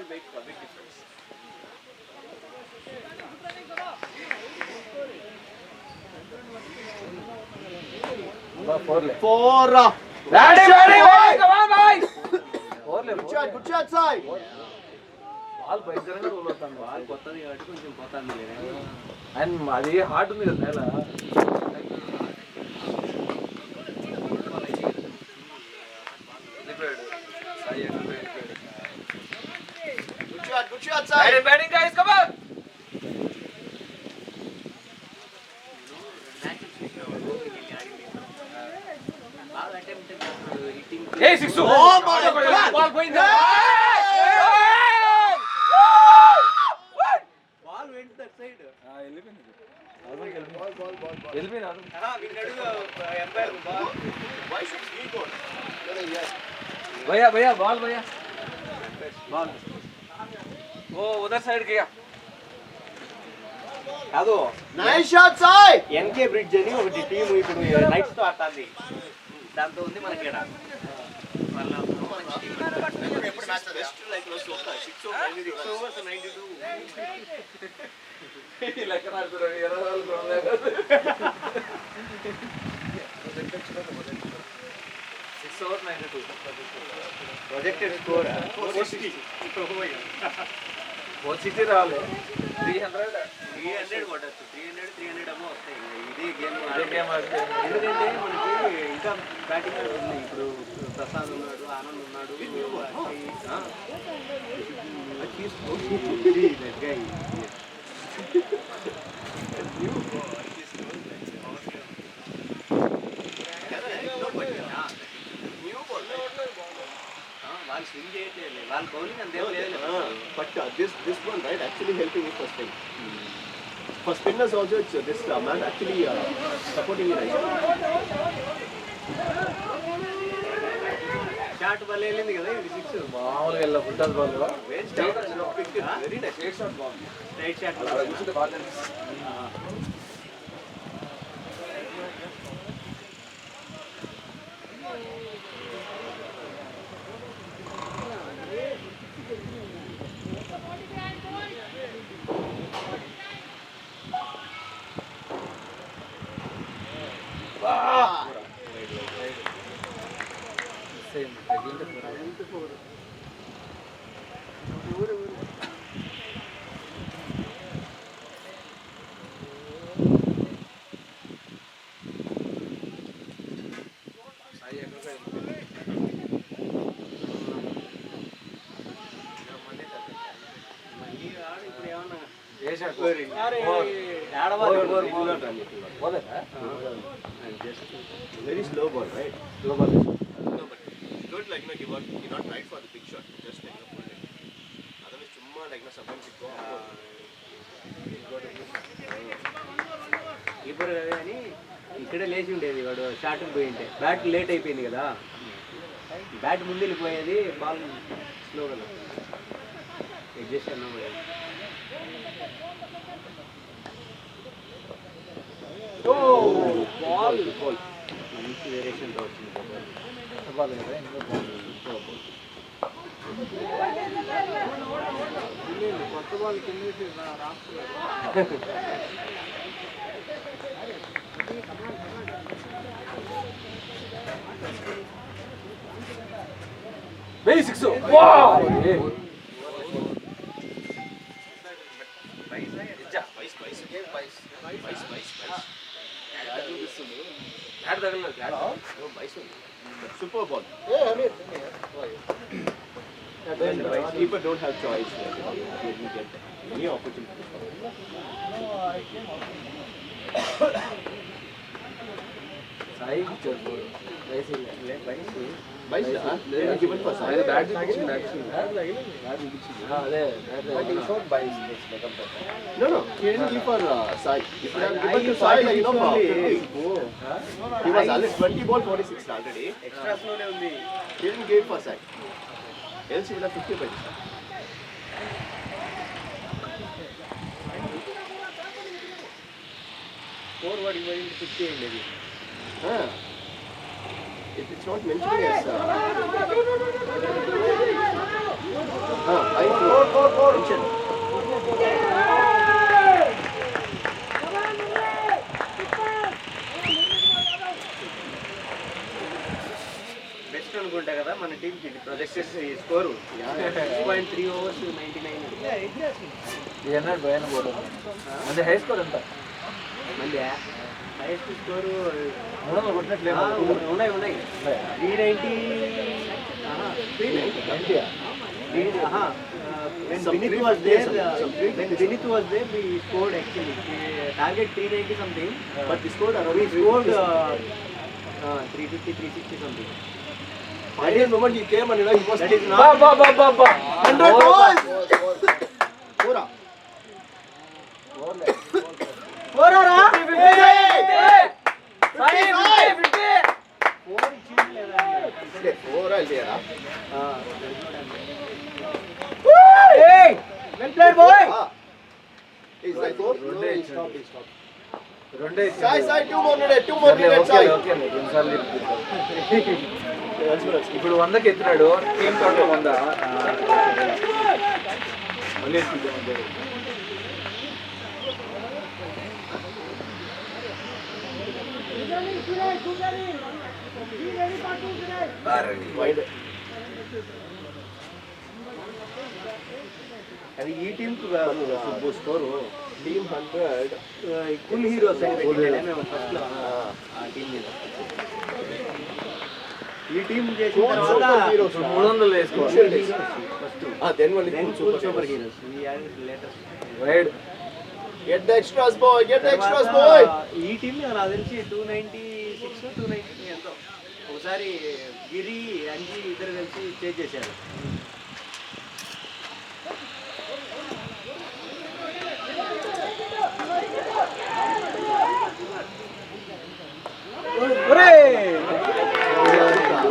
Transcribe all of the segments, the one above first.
will make a big difference. Four. Ready, boys! Come on, boys! Good shot, side. Ball భయంకరంగా role అవుతాను. Ball కొత్తది కాబట్టి కొంచెం పోతాంది కానీ అండ్ అది హార్డ్ ఉంది కదా నేల. Good shot, side. Batting guys, come on! బాగా attempt hitting. Hey, six. Oh my God! Ball పోయింది. Ball went that side. వెళ్ళిపోయినా విన్నాడు umpire ball. Why should he go? भैया भैया बॉल भैया बॉल वो उधर साइड गया కాదు Nice shot, side. NK bridge అని ఒకటి టీం ఇప్పుడు నైట్స్ తో ఆడుతుంది. దాంతో ఉంది మనకి ఈడ. వాళ్ళ ఎప్పుడు మ్యాచ్ బెస్ట్ లైక్ లో 6 overs 92. లెక్క ఆడుతున్నారు 20 ball ground 6 overs 92 projected score 460. 460 రావాలి 300 కొట్టచ్చు. 300 అమ్మో వస్తాయి. ఇదే గేమ్ గేమ్ ఆడితే ఎందుకంటే మనకి ఇంకా బ్యాటింగ్ ఉంది. ఇప్పుడు ప్రసాద్ ఉన్నాడు, ఆనంద్ ఉన్నాడు. వాళ్ళు స్వింగ్ చేయట్లేదు. వాళ్ళ బౌలింగ్ అంతేం లేదు. But this one, right, actually helping me for spin. For spinners also, it's this man actually supporting it. Shot ball వెళ్ళింది కదా ఇది 6. మామూలుగా వెళ్ళా football ball Very nice. Straight shot ball straight shot అక్కడ కూర్చుంటే బాగా ఇప్పుడు ఏమన్నా Very slow ball, right? Slow ball Don't like give out. You're not right for the big shot. Just like pull it. Otherwise, chumma like sometimes it go out. Keeper కదా అని ఇక్కడే లేచి ఉండేది. వాడు షాట్కి పోయి ఉంటే బ్యాట్ లేట్ అయిపోయింది కదా. బ్యాట్ ముందు వెళ్ళిపోయేది. బాల్ స్లో కదా అడ్జస్ట్ అన్నా పోయేది. బాల్ మంచి వేరియేషన్తో వచ్చింది బాల్ కదా ఇంకా కొత్త బాల్ కింద రాస్తున్నారు. వెరీ 6 వావ్ బ్యాట్ తగలలేదు Super ball. Then keeper don't have choice. He didn't get any opportunity. Sai ఇచ్చారు Vice, given for ఆయన side. బ్యాట్ తీపించింది అదే No, he didn't give for side. If you have given to side, like, 50. He was already 20 ball 46 already. Extras లోనే ఉంది. He didn't give for side. Else he would have 50 by this time. Forward ఇవ్వండి 50 అయింది అది. If it's not mentioned as 5 4. Tension. Best అనుకుంటా కదా మన టీంకి projected score 6.3 overs 99. ఏమన్నాడు భయాన్ని కూడా అంటే హై స్కోర్ ఎంత మళ్ళీ హైయెస్ట్ స్కోరు 300 కొట్టినట్లేదు ఉన్నాయి 390. 390 When Vinith was there, we scored actually. Target 390 something, But we scored around we scored 350, 360 something. I didn't remember he came and he was That is not. బా 100 goals. Pura. Porara! Pura లేరా? Hey! Well played, boy! Is like four? రెండే No, ఇచ్చాడు. stop. రెండే Sai, 2 more minutes, Sai. Okay రెండుసార్లు ఇప్పుడు 100కి ఎత్తినాడు team తోట 100 మళ్ళీ ఎత్తుకుంటాం Wide. అది ఈ టీమ్ కు స్కోరు Team 100. ఫుల్ హీరోస్ మేము ఫస్ట్ లో ఆ టీం మీద ఈ టీం చేసిన తర్వాత Super heroes. 300 వేసుకోవాలి Crucial days. First Then only then full super heroes. Heroes ఈ are latest wide Get the extras, boy. Get the extras, boy. ఈ టీం నాకు తెలిసి 296 290 ఎంతో ఒకసారి గిరి అంజీ ఇద్దరు కలిసి చేంజ్ చేశారు.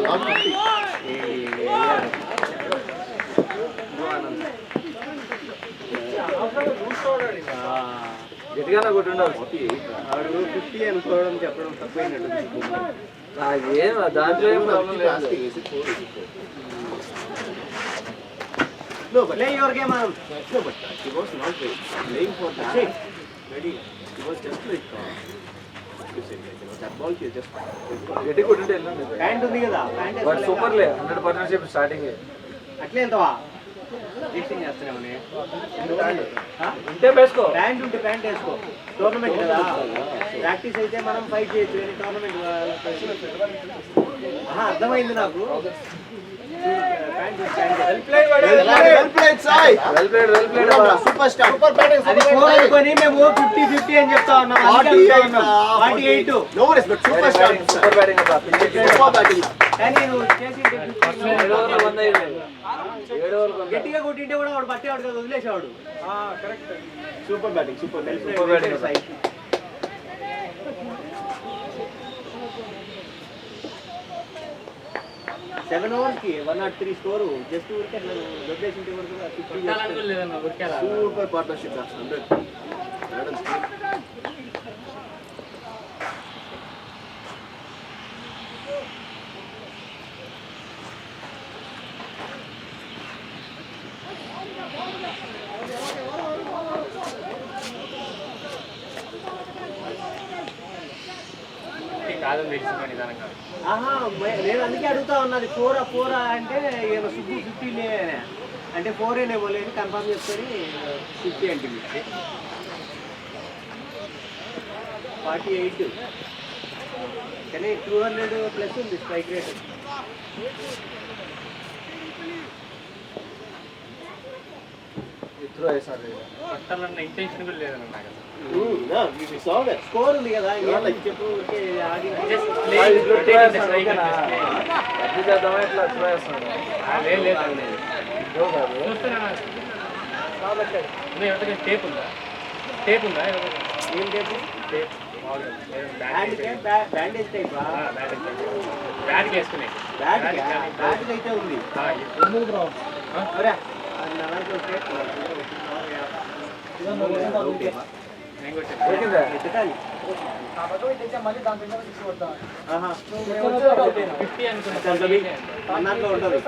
Not 50. గట్టిగానే కొట్టుండాలి ఆడు 50 అనుకోవడం చెప్పడం తప్పైనట్టు. ఏం దాంట్లో ఏం ప్రాబ్లం లేదు Asking, is it 4? Is it 4? No, but play your game on. no, but he was not playing for that. Ready. He was just like you said, like, that ball he just. గట్టి కొట్టుంటే వెళ్ళండి pant ఉంది కదా, pant but సూపర్లే 100% starting అట్లే వెళ్తావా? Teaching చేస్తున్నామని ఉంటే వేసుకో pant ఉంటే ప్యాంట్ వేసుకో. టోర్నమెంట్ కదా, ప్రాక్టీస్ అయితే మనం ఫైట్ చేయొచ్చు కానీ టోర్నమెంట్ అర్థమైంది నాకు. Well played, Sai. Well played Superstar. Super batting. అది Super ఫోర్ batting. అనుకొని మేము 50-50 అని చెప్తా ఉన్నాం. 48. No worries, but superstar. Super batting Super batting. కానీ నువ్వు చేసింది 7 ఓవర్లు 100 అయిపోయింది 7 ఓవర్లు గట్టిగా కొట్టింటే కూడా వాడు పట్టేవాడు కదా, వదిలేసేవాడు. Super batting. Super batting. Super batting. 7 overs కి 103 స్కోరు. జస్ట్ ఊరికే దొబ్బేసింటి వరకు 50 Super partnership. That's 100. Madam, నేను అందుకే అడుగుతా ఉన్నది. 4 అంటే ఏమో సుబ్బు 50 అంటే 4 ఏమో లేదు కన్ఫర్మ్ చేసుకొని 50 అంటే 48 కానీ 200 ప్లస్ ఉంది స్ట్రైక్ రేట్. త్రో వేసారు పట్టాలన్న ఇంటెన్షన్ కూడా లేదన్న నాకు. yeah, we saw that. Score ఉంది కదా, చెప్పు ఊరికే ఆడి అది చేద్దామా ఇట్లా త్రో వేస్తున్నాడు టేప్ ఉందా? టేప్ ఉందా? ఏం టేపు? బ్యాండేజ్ టైప్ బ్యాట్కి వేసుకునే బ్యాట్కి అయితే ఉంది. దొరికిందా? ఎత్తకాలి. ఆహా. దాంట్లో మీ మన దాంట్లో ఉంటుంది.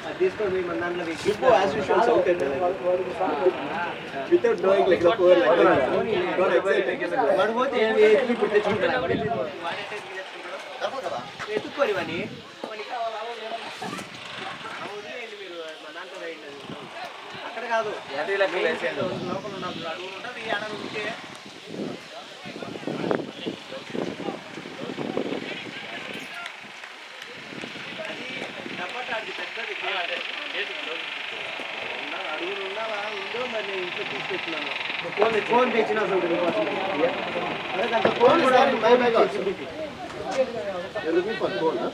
అది తీసుకోండి మన దాంట్లో You go as usual, something without knowing like the poor like that. Don't accept. వాడు పోతే ఇప్పుడు తెచ్చుకుంటాడు. ఎత్తుక్కోని వాడిని. అక్కడ కాదు లోపల ఉన్నప్పుడు అడుగు ఉంటుంది ఆడ ఉంటే డబ్బటాడి పెద్దది అడుగులు ఉన్నావా ఉందో మరి నేను ఇంట్లో తీసుకొచ్చినాను ఫోన్ తెచ్చిన అదే దాంట్లో ఫోన్ కూడా My bag also. You're looking for phone, huh?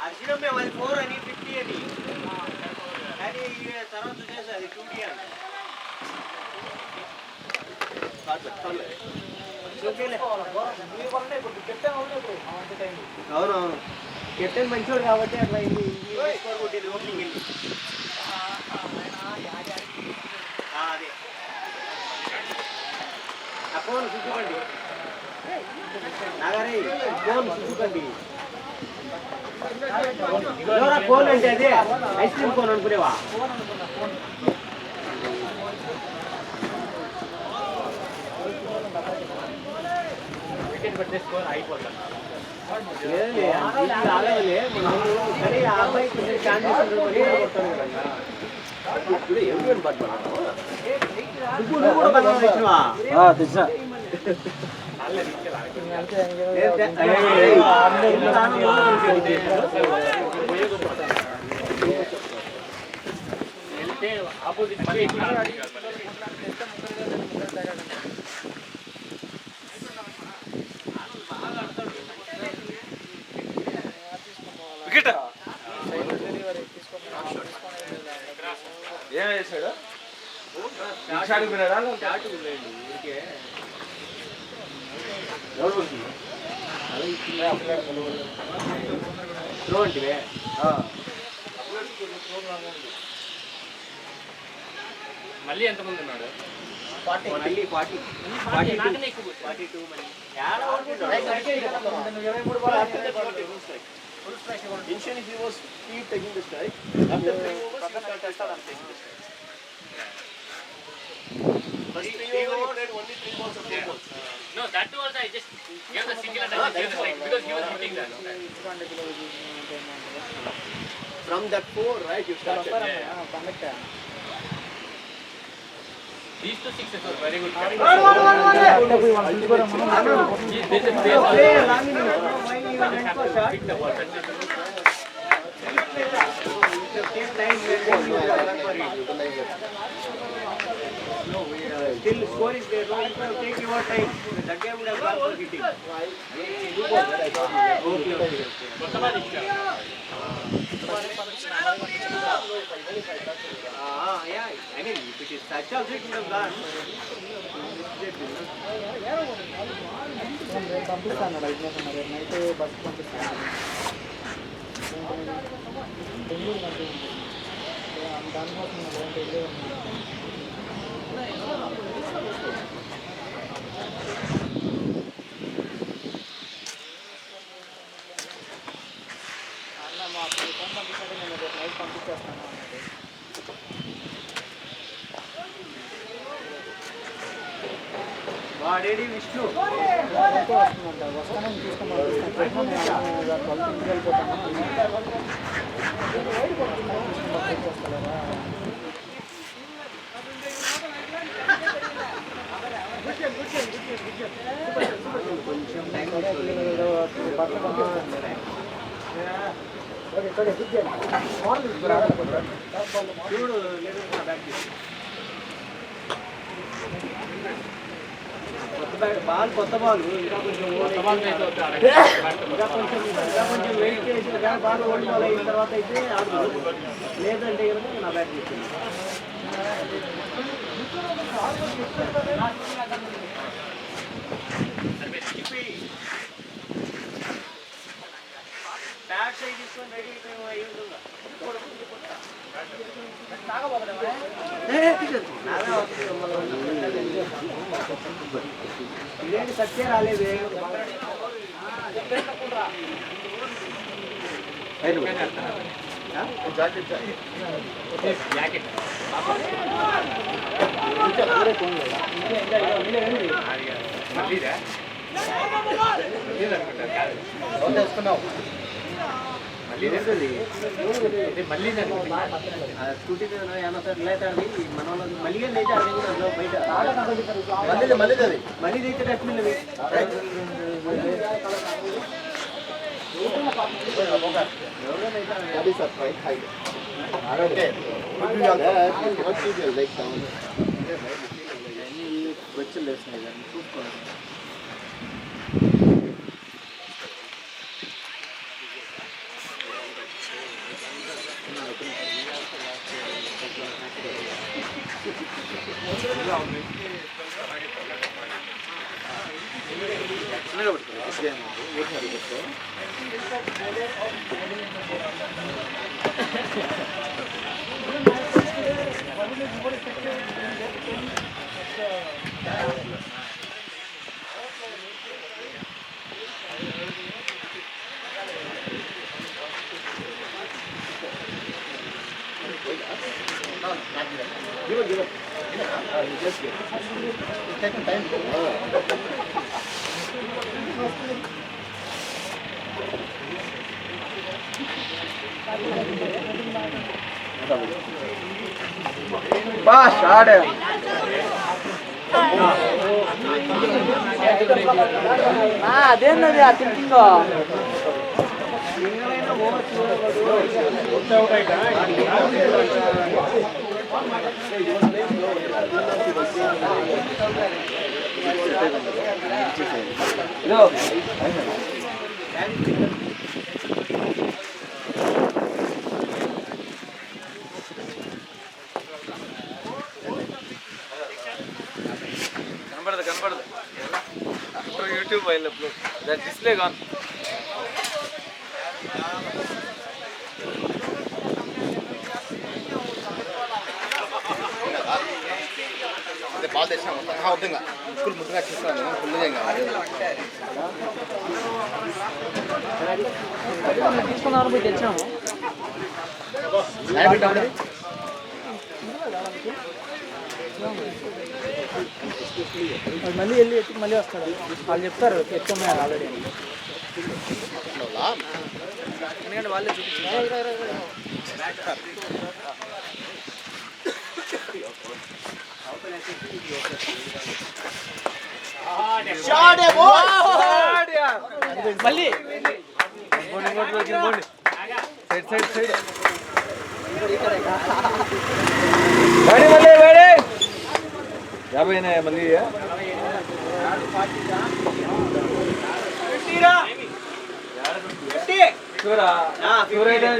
అర్జునమే వాళ్ళు 4 అని 50 అని కానీ తర్వాత చూసేసి అది 2D అని అవునవును కెప్టెన్ మంచోడు కాబట్టి అట్లా కొట్టింది ఓపెనింగ్ వెళ్ళి అదే ఆ ఫోన్ చూసుకోండి నాగారే ఫోన్ చూసుకోండి ఫోన్ అంటే అదే ఐస్ క్రీమ్ ఫోన్ అనుకునేవా కానీ ఆ అబ్బాయి కొంచెం ఛాన్సెస్ కొడతాను కదా Today everyone but నువ్వు కూడా బాగా తెచ్చినవా తెచ్చా ఏం చేశాడు మళ్ళీ ఎంతమంది ఉన్నాడు? 42 initially he was taking the strike. After 3 overs, he started taking the strike. First 3 overs, he played only 3 balls of 4 balls. No, that was I just gave the single and I gave the strike because he was hitting that. From that 4, right, you started. These 2 sixes were very good. Still score is there. No, take your time. That guy would have gone for hitting. Yeah. I mean, if it is touch also, it would have gone. పంపిస్తాను night bus పంపిస్తాను బెంగళూరు దానికోసం అన్న మా phone పంపిస్తాడు నేను రేపు night పంపించేస్తాను అన్నది వాడేడి విష్ణు వస్తుందంట వస్తానని తీసుకొని పంపిస్తాను 12 ఇంటికి వెళ్ళిపోతాను పంపించేస్తారా కొంచెం టైం బట్టలు పంపిస్తాను చూడు లేదు బ్యాక్ బాల్ కొత్త బాల్ ఇంకా కొంచెం వెయిట్ చేసి బాల్ ఓడి బాల్ అయిన తర్వాత అయితే ఆడుతుంది లేదంటే కనుక నా బ్యాట్ తీసుకుంది బ్యాట్ ఇదేంటి సత్య రాలేదు జాకెట్ స్కూటీ ఏమన్నా సార్ లేదండి మన వాళ్ళు మళ్ళీ అయితే అది కూడా బయట మళ్ళీ మళ్ళీ అయితే dustbin that is a right height. Okay. If you are there, you cannot keep your legs down. Give it. You just give it. It's taking time. అదేంటది ఆ థింకింగ్ కనపడదు YouTube while upload that display gone అదే ball తెచ్చినా వద్దంగా school ముందుగా చేస్తాను ఫుల్గా తీసుకున్నాను పోయి తెచ్చాము మళ్ళీ వెళ్ళి ఎత్తుకు మళ్ళీ వస్తాడు వాళ్ళు చెప్తారు ఎత్తుకున్నారు ఆల్రెడీ ఎందుకంటే వాళ్ళే చూపించారు మళ్ళీ సైడ్ యాభై మళ్ళీ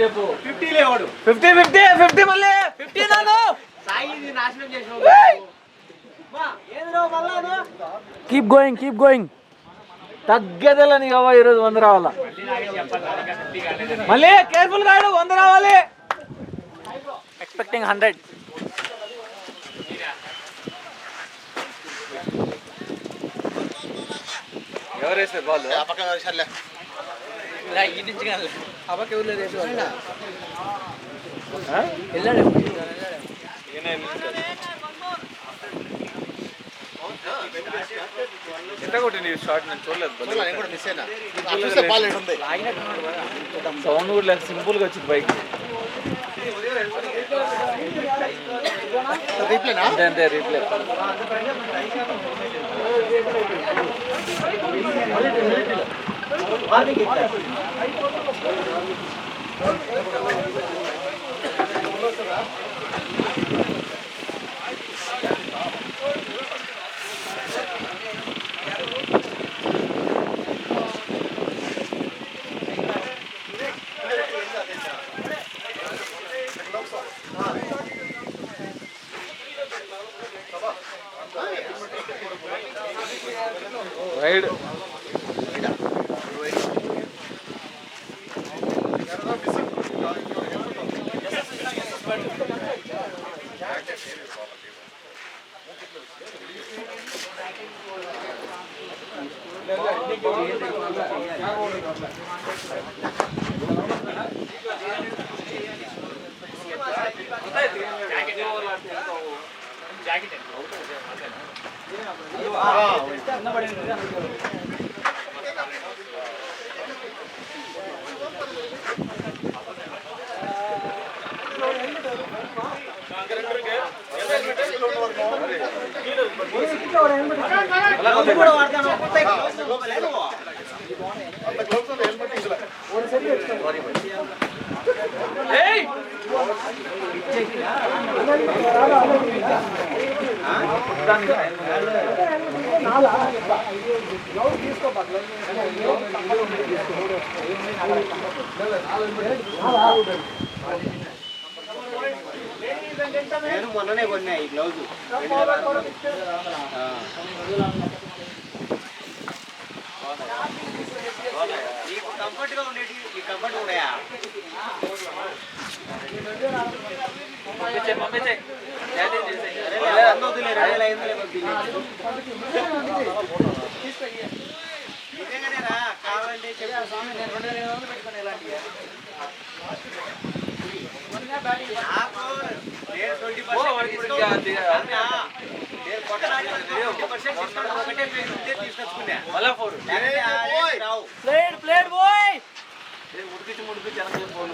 చెప్పు 50 లేవాడు 50 మళ్ళీ 50 నాను సాయి ఇది నాశనం చేసావు కీప్ గోయింగ్ తగ్గదలని కావా ఈరోజు 100 రావాలా మళ్ళీ కేర్ఫుల్ కాడు 100 రావాలి ఎక్స్పెక్టింగ్ 100 ఎవరు వేసారు బాల్ ఈ నుంచి కానీ అబ్బాకి ఎవరు లేదు వెళ్ళాడు ఎంత కొట్టింది షార్ట్ నేను చూడలేదు సౌండ్ కూడా లేదు సింపుల్ గా వచ్చింది బైక్ అంతే రీప్లే రైడ్ నేను మొన్ననే కొన్నా ఈ గ్లౌజ్. నీకు కంఫర్ట్ గా ఉండేది ఈ కంఫర్ట్ ఉన్నాయా? నిజంగానేరా కావాలంటే చెప్పు. నేను 2500 పెట్టుకుని ఇలాంటివి నాకు నేను 20% తీసుకొచ్చుకున్నా. ముడిపించి ఫోన్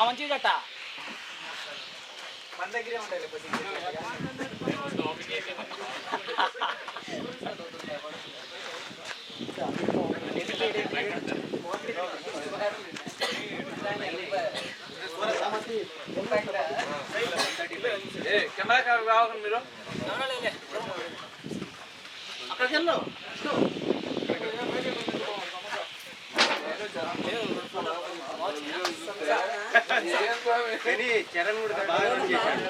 మంచిది అట్ట మన దగ్గరే ఉంటాయి. కెమెరా రావాలి మీరు అక్కడికి వెళ్ళు. చరణ్ కూడా బాగా చేశాడు.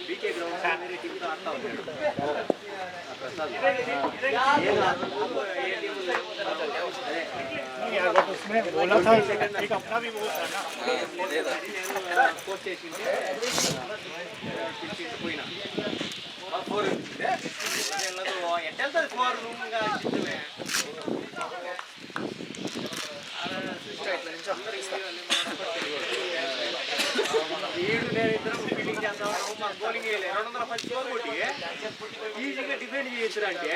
బీకే గ్రౌండ్ వేరే టీంతో ఆడుతూ ఉన్నాడు ప్రసాద్. కోచ్ చేసింటే పోయినా ఎట్టెళ్తుంది 4 రూమ్గా వీడు నేను ఇద్దరం ఫీల్డింగ్ చేద్దాం మాకు బౌలింగ్ వేయలేదు. 210 స్కోర్ కొట్టి ఈజీగా డిఫెండ్ చేయొచ్చు అంటే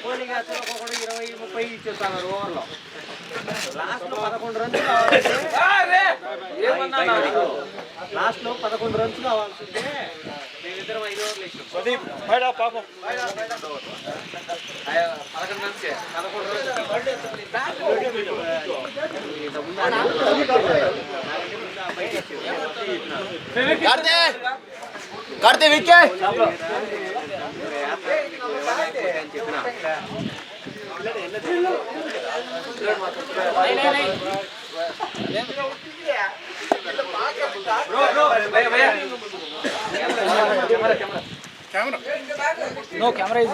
బౌలింగ్ వేస్తారు. ఒక్కొక్కడు 20-30 ఇచ్చేస్తున్నారు ఓవర్లో. లాస్ట్లో 11 రన్స్ కావాలంటే లాస్ట్లో 11 రన్స్ కావాల్సింటే మేమిద్దరం 5 ఓవర్లు ఇచ్చాం. 11 करते विकेट No camera is